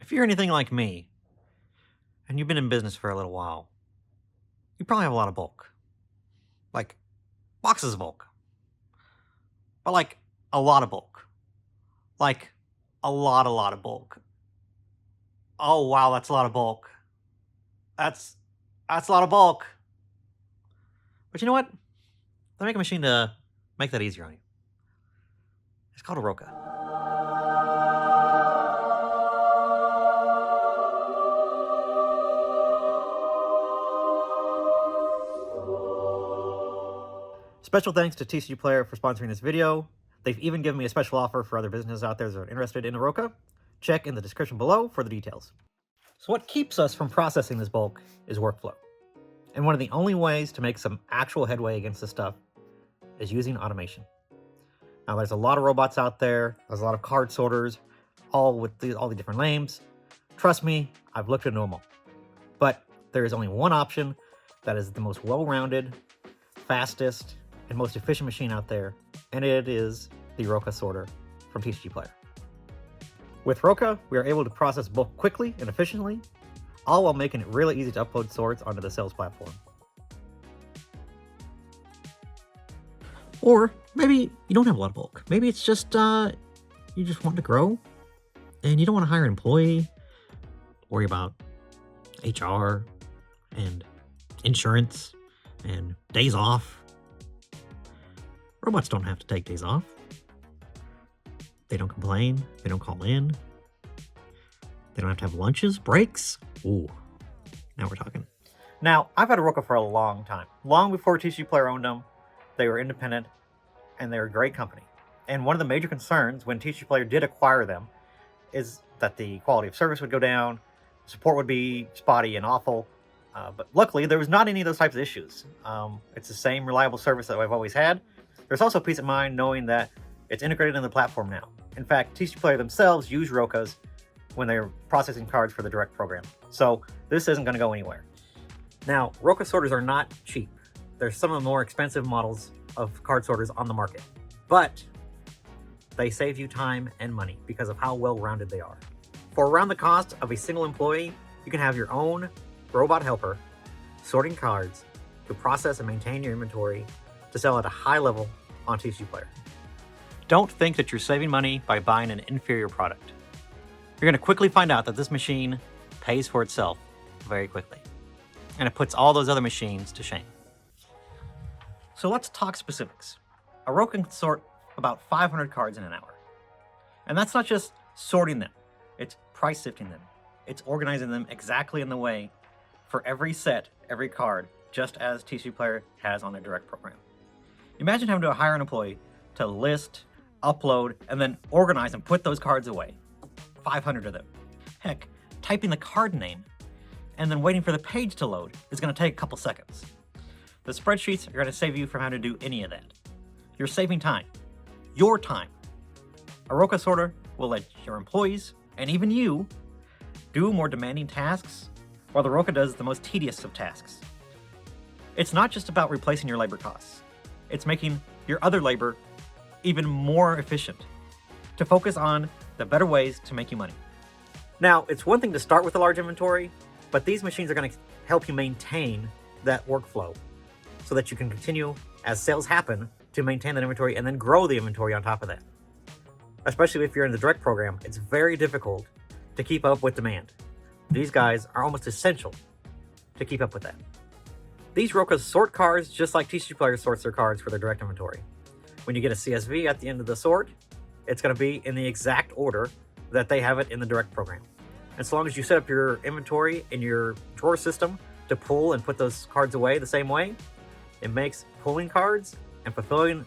If you're anything like me, and you've been in business for a little while, you probably have a lot of bulk. Like, boxes of bulk. But like, a lot of bulk. Like, a lot of bulk. Oh wow, that's a lot of bulk. That's a lot of bulk. But you know what? They make a machine to make that easier on you. It's called a Roca. Special thanks to TCGPlayer for sponsoring this video. They've even given me a special offer for other businesses out there that are interested in a Roca. Check in the description below for the details. So what keeps us from processing this bulk is workflow. And one of the only ways to make some actual headway against this stuff is using automation. Now there's a lot of robots out there, there's a lot of card sorters, all with all the different names. Trust me, I've looked into them all. But there is only one option that is the most well-rounded, fastest, and most efficient machine out there, and it is the Roca sorter from TCGPlayer. With Roca, we are able to process bulk quickly and efficiently, all while making it really easy to upload sorts onto the sales platform. Or maybe you don't have a lot of bulk. Maybe it's just you just want to grow and you don't want to hire an employee, worry about HR and insurance and days off. Robots don't have to take days off. They don't complain. They don't call in. They don't have to have lunches, breaks. Ooh, now we're talking. Now, I've had a Roca for a long time. Long before TCGPlayer owned them, they were independent, and they were a great company. And one of the major concerns when TCGPlayer did acquire them is that the quality of service would go down, support would be spotty and awful. But luckily, there was not any of those types of issues. It's the same reliable service that I've always had. There's also peace of mind knowing that it's integrated in the platform now. In fact, TCGPlayer themselves use Rocas when they're processing cards for the direct program. So this isn't going to go anywhere. Now, Roca sorters are not cheap. There's some of the more expensive models of card sorters on the market, but they save you time and money because of how well-rounded they are. For around the cost of a single employee, you can have your own robot helper sorting cards to process and maintain your inventory to sell at a high level on TCGPlayer. Don't think that you're saving money by buying an inferior product. You're going to quickly find out that this machine pays for itself very quickly, and it puts all those other machines to shame. So let's talk specifics. A Roca can sort about 500 cards in an hour. And that's not just sorting them, it's price sifting them. It's organizing them exactly in the way for every set, every card, just as TCGPlayer has on their direct program. Imagine having to hire an employee to list, upload, and then organize and put those cards away. 500 of them. Heck, typing the card name and then waiting for the page to load is going to take a couple seconds. The spreadsheets are going to save you from having to do any of that. You're saving time. Your time. A Roca sorter will let your employees, and even you, do more demanding tasks, while the Roca does the most tedious of tasks. It's not just about replacing your labor costs. It's making your other labor even more efficient to focus on the better ways to make you money. Now, it's one thing to start with a large inventory, but these machines are going to help you maintain that workflow so that you can continue, as sales happen, to maintain that inventory and then grow the inventory on top of that. Especially if you're in the direct program, it's very difficult to keep up with demand. These guys are almost essential to keep up with that. These Rocas sort cards just like TCGPlayer sorts their cards for their direct inventory. When you get a CSV at the end of the sort, it's going to be in the exact order that they have it in the direct program. As long as you set up your inventory in your drawer system to pull and put those cards away the same way, it makes pulling cards and fulfilling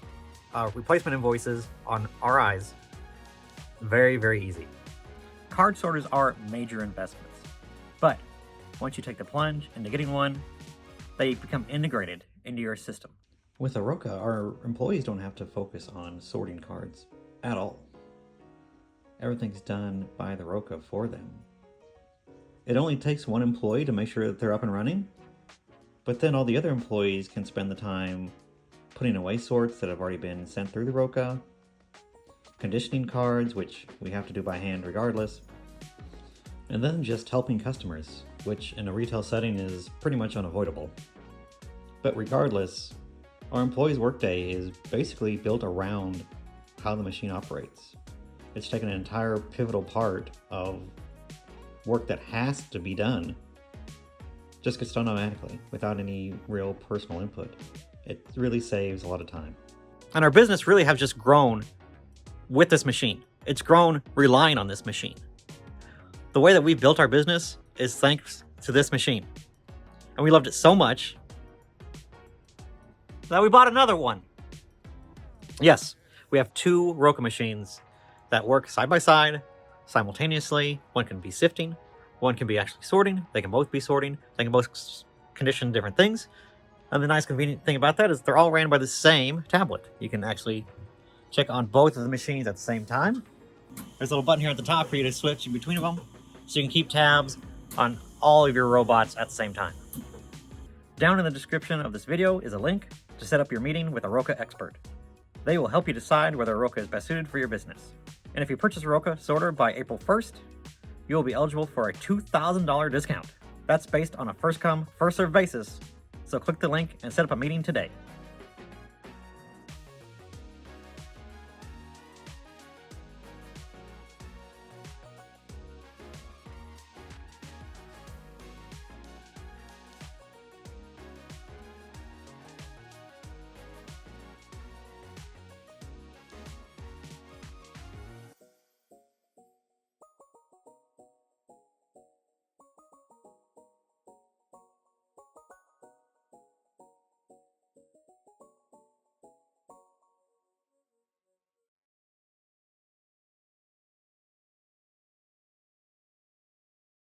replacement invoices on RIs very, very easy. Card sorters are major investments, but once you take the plunge into getting one, they become integrated into your system. With a Roca, our employees don't have to focus on sorting cards at all. Everything's done by the Roca for them. It only takes one employee to make sure that they're up and running, but then all the other employees can spend the time putting away sorts that have already been sent through the Roca, conditioning cards, which we have to do by hand regardless, and then just helping customers, which in a retail setting is pretty much unavoidable. But regardless, our employees' workday is basically built around how the machine operates. It's taken an entire pivotal part of work that has to be done, just gets done automatically without any real personal input. It really saves a lot of time. And our business really has just grown with this machine. It's grown relying on this machine. The way that we built our business is thanks to this machine. And we loved it so much that we bought another one. Yes, we have 2 Roca machines that work side by side, simultaneously. One can be sifting, one can be actually sorting. They can both be sorting. They can both condition different things. And the nice convenient thing about that is they're all ran by the same tablet. You can actually check on both of the machines at the same time. There's a little button here at the top for you to switch in between them, so you can keep tabs on all of your robots at the same time. Down in the description of this video is a link to set up your meeting with a Roca expert. They will help you decide whether a Roca is best suited for your business. And if you purchase a Roca sorter by April 1st, you will be eligible for a $2,000 discount. That's based on a first come, first served basis. So click the link and set up a meeting today.